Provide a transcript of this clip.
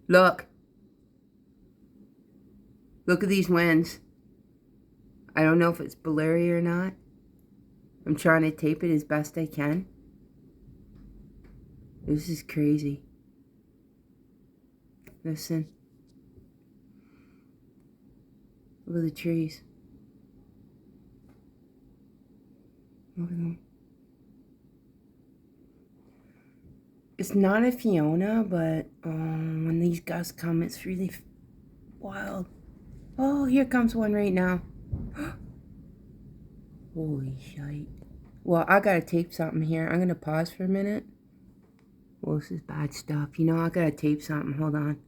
Look. Look at these winds. I don't know if it's blurry or not. I'm trying to tape it as best I can. This is crazy. Listen. Look at the trees. Look at them. It's not a Fiona, but when these gusts come, it's really wild. Oh, here comes one right now. Holy shite. Well, I gotta tape something here. I'm gonna pause for a minute. Well, this is bad stuff. You know, I gotta tape something. Hold on.